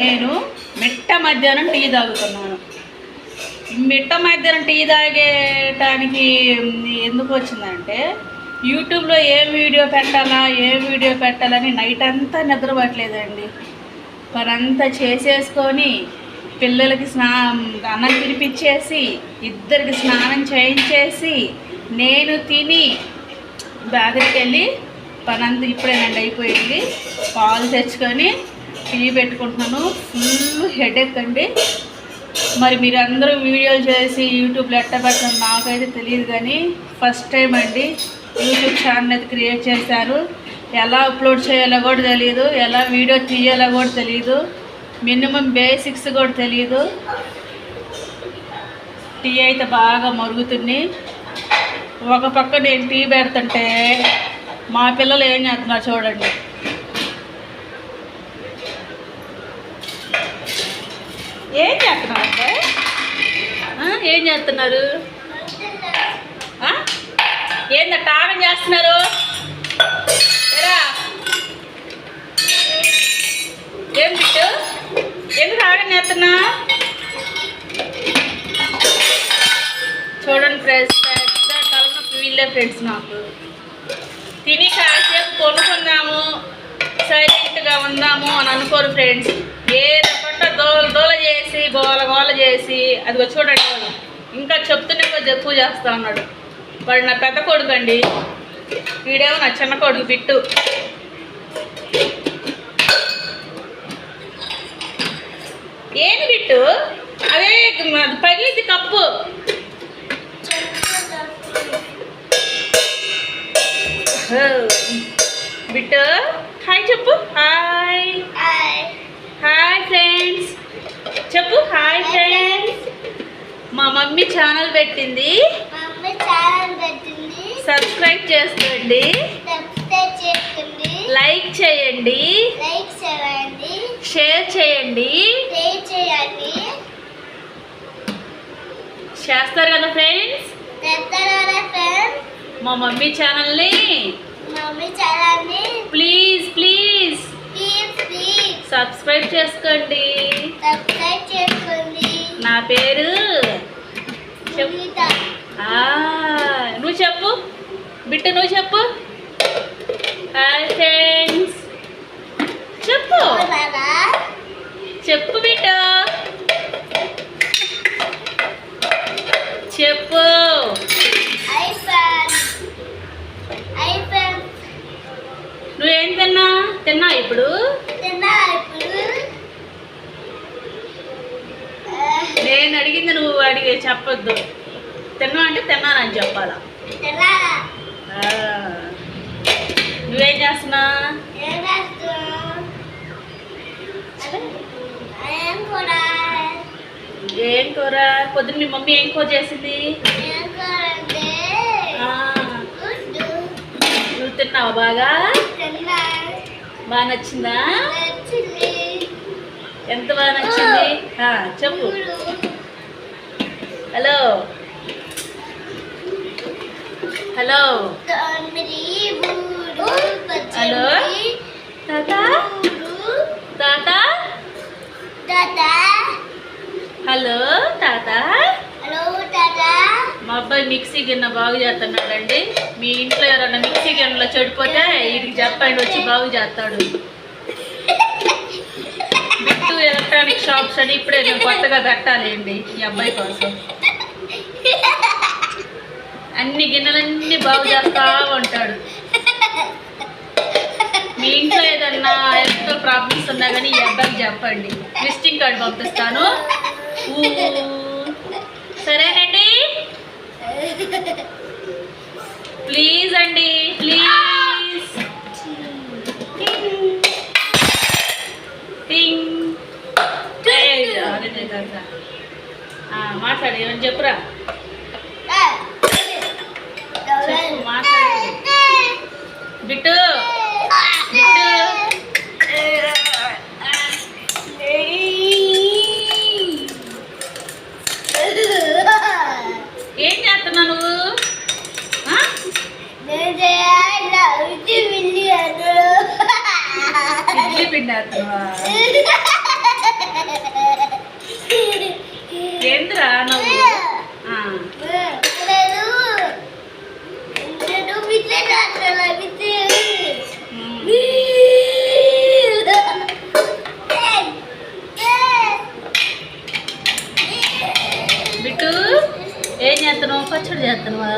నేను మిట్ట మధ్యాహ్నం టీ తాగుతున్నాను. మిట్ట మధ్యాహ్నం టీ తాగేటానికి ఎందుకు వచ్చిందంటే యూట్యూబ్లో ఏ వీడియో పెట్టాలని నైట్ అంతా నిద్రపట్టలేదండి. పనంతా చేసేసుకొని పిల్లలకి అన్నం తినిపించేసి ఇద్దరికి స్నానం చేయించేసి నేను తిని బ్యాగ్కి వెళ్ళి పనంతా ఇప్పుడేనండి అయిపోయింది. పాలు తెచ్చుకొని టీ పెట్టుకుంటున్నాను. ఫుల్ హెడేక్ అండి. మరి మీరు అందరూ వీడియోలు చేసి యూట్యూబ్లో ఎట్ట పెట్టడం నాకైతే తెలియదు, కానీ ఫస్ట్ టైం అండి యూట్యూబ్ ఛానల్ అయితే క్రియేట్ చేశారు. ఎలా అప్లోడ్ చేయాలో కూడా తెలియదు, ఎలా వీడియో తీయాలో కూడా తెలియదు, మినిమం బేసిక్స్ కూడా తెలియదు. టీ అయితే బాగా మరుగుతుంది. ఒక పక్క నేను టీ పెడుతుంటే మా పిల్లలు ఏం చేస్తున్నారు చూడండి. ఏం చేస్తున్నారంటే ఏం చేస్తున్నారు? ఏందట ఆగం చేస్తున్నారు? ఏం బిట్టు ఎందుకు ఆగం చేస్తున్నా? చూడండి ఫ్రెండ్స్, పెద్ద తలనొప్పి వీళ్ళే ఫ్రెండ్స్. నాకు తిని కాసేపు కొనుక్కున్నాము, సైలెంట్గా ఉందాము అని అనుకోరు ఫ్రెండ్స్. ఏదో పట్ట దోల చేసి గోల చేసి అది చూడండి. వాడు ఇంకా చెప్తూనే ఎక్కువ చేస్తా ఉన్నాడు. వాడు నా పెద్ద కొడుకు అండి, వీడేమో నా చిన్న కొడుకు బిట్టు. ఏంది బిట్టు? అదే పగిలింది కప్పు. బిట్టు హాయ్ చెప్పు. హాయ్ హాయ్ ఫ్రెండ్స్ చెప్పు. Hi friends. మా మమ్మీ ఛానల్ పెట్టింది, సబ్స్క్రైబ్ చేసుకోండి, లైక్ చేయండి, షేర్ చేయండి. చేస్తారు కదా ఫ్రెండ్స్? మా మమ్మీ ఛానల్ని ప్లీజ్ సబ్స్క్రైబ్ చేసుకోండి. నా పేరు నువ్వు చెప్పు బిట్టు, నువ్వు చెప్పు. హాయ్ ఫ్రెండ్స్ చెప్పు. చెప్పు బిట్టు చెప్పు. నువ్వేం తిన్నా ఇప్పుడు? నేను అడిగింది నువ్వు చెప్పొద్దు. తిన్నా అంటే తిన్నానని చెప్పాలా? నువ్వేం చేస్తున్నా? ఏం కూర? పొద్దున్న మీ మమ్మీ ఏం కూర చేసింది? నువ్వు తిన్నావా? బాగా నచ్చిందా? ఎంత బాగా నచ్చింది చెప్పు. హలో హలో హలో తాతా తాతా హలో తాతా. మా అబ్బాయి మిక్సీ గిన్నె బాగు చేస్తున్నాడండి. మీ ఇంట్లో ఎవరన్నా మిక్సీ గిన్నెలో చెడిపోతే వీడికి చెప్పండి, వచ్చి బాగు చేస్తాడు. బిట్టు ఎలక్ట్రానిక్ షాప్స్ అని ఇప్పుడే నేను కొత్తగా పెట్టాలండి ఈ అబ్బాయి కోసం. అన్ని గిన్నెలన్నీ బాగు చేస్తా ఉంటాడు. మీ ఇంట్లో ఏదన్నా ఎలక్ట్రికల్ ప్రాబ్లమ్స్ ఉన్నా కానీ ఈ అబ్బాయికి చెప్పండి, విజిటింగ్ కార్డు పంపిస్తాను. సరేనండి? ప్లీజ్ అండి, ప్లీజ్. మాట్లాడు, ఏమని చెప్పురా. మాట్లాడు బిట్టు బిట్టు. ఏం చేస్తున్నా నువ్వు? ఇడ్లీ పిండి వేస్తున్నావా? పచ్చడి చేస్తానువా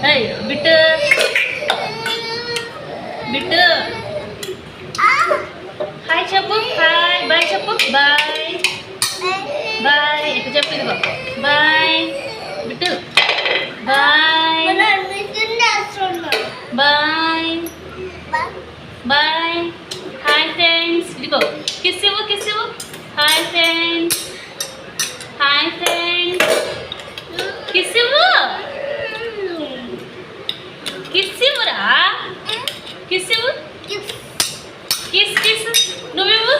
ఏయ్ బిట్టు బిట్టు హాయ్ చెప్పు హాయ్ బాయ్ చెప్పు బాయ్ బాయ్ ఎక్కడ చెప్పు ఇదిగో bye Bittu bye bye bye hi friends ఇదిగో కిస్ ఇవ్వు హాయ్ ఫ్రెండ్స్ కిస్ ఇవ్వురా కిస్ ఇవ్వు కిస్ నువ్వివ్వు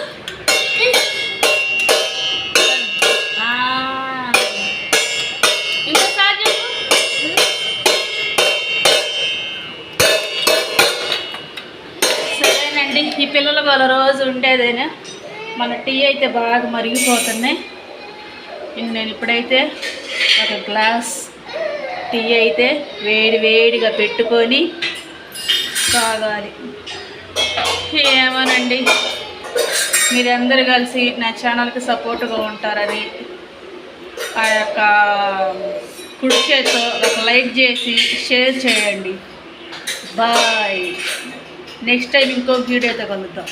ఇంకోసారి చెప్పు సరేనండి ఈ పిల్లలు వాళ్ళ రోజు ఉండేదేనా మన టీ అయితే బాగా మరిగిపోతున్నాయి నేను ఇప్పుడైతే ఒక గ్లాస్ టీ అయితే వేడిగా పెట్టుకొని తాగాలి. ఏమోనండి మీరందరూ కలిసి నా ఛానల్కి సపోర్ట్గా ఉంటారని ఆ యొక్క కుడి చేతితో ఒక లైక్ చేసి షేర్ చేయండి. బాయ్. నెక్స్ట్ టైం ఇంకో వీడియోతో కలుద్దాం.